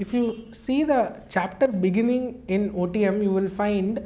if you see the chapter beginning in OTM, you will find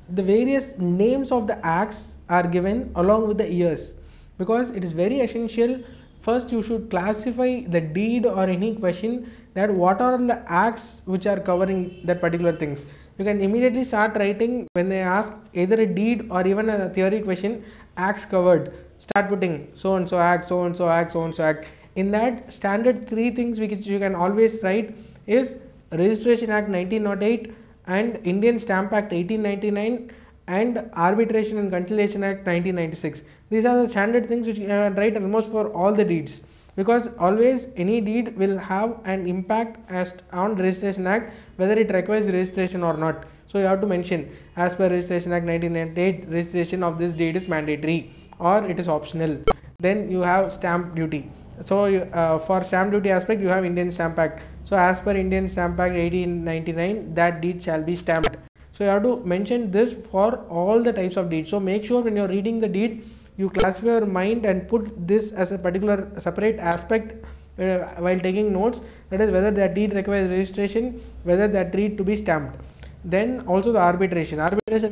the various names of the acts are given along with the years, because it is very essential. First you should classify the deed or any question, that what are the acts which are covering that particular things. You can immediately start writing when they ask either a deed or even a theory question, acts covered, start putting so and so act, so and so act, so and so act. In that standard three things which you can always write is Registration Act 1908 and Indian Stamp Act 1899 and Arbitration and Conciliation Act 1996. These are the standard things which you can write almost for all the deeds, because always any deed will have an impact as on Registration Act, whether it requires registration or not. So you have to mention, as per Registration Act 1998, registration of this deed is mandatory or it is optional. Then you have stamp duty. So for stamp duty aspect, you have Indian Stamp Act. So as per Indian Stamp Act 1899, that deed shall be stamped. So you have to mention this for all the types of deeds. So make sure when you are reading the deed, you classify your mind and put this as a particular separate aspect while taking notes, that is whether that deed requires registration, whether that deed to be stamped. Then also the arbitration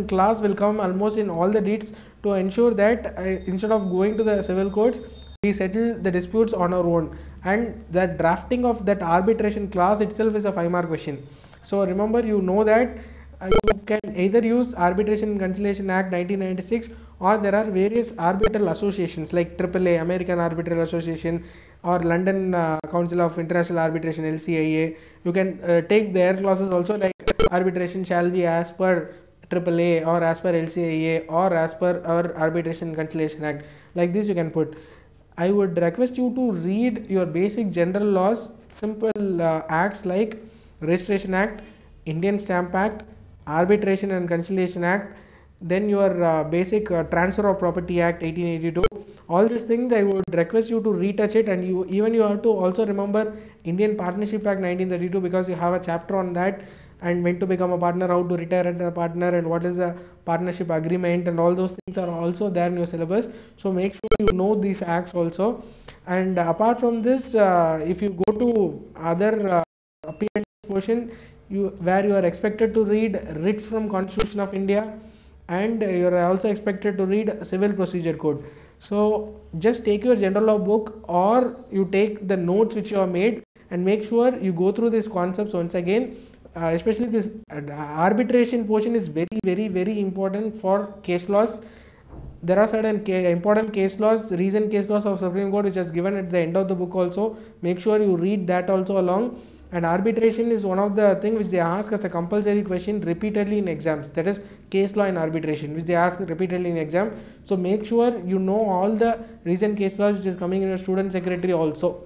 clause will come almost in all the deeds, to ensure that instead of going to the civil courts, we settle the disputes on our own. And the drafting of that arbitration clause itself is a 5-mark question. So remember, you know that you can either use Arbitration and Conciliation Act 1996, or there are various arbitral associations like AAA, American Arbitral Association, or London Council of International Arbitration, LCIA. You can take their clauses also, like arbitration shall be as per AAA or as per LCIA or as per our Arbitration and Conciliation Act. Like this you can put. I would request you to read your basic general laws, simple acts like Registration Act, Indian Stamp Act, Arbitration and Conciliation Act, then your basic Transfer of Property Act 1882. All these things I would request you to retouch it, and you have to also remember Indian Partnership Act 1932, because you have a chapter on that, and when to become a partner, how to retire as a partner, and what is the partnership agreement, and all those things are also there in your syllabus. So make sure you know these acts also. And apart from this, if you go to other appearance portion, where you are expected to read writs from Constitution of India, and you are also expected to read Civil Procedure Code. So just take your general law book, or you take the notes which you have made, and make sure you go through these concepts once again. Especially this arbitration portion is very important for case laws. There are certain important case laws, recent case laws of Supreme Court, which is given at the end of the book also. Make sure you read that also along. And arbitration is one of the things which they ask as a compulsory question repeatedly in exams, that is case law and arbitration, which they ask repeatedly in exam. So make sure you know all the recent case laws which is coming in your student secretary also.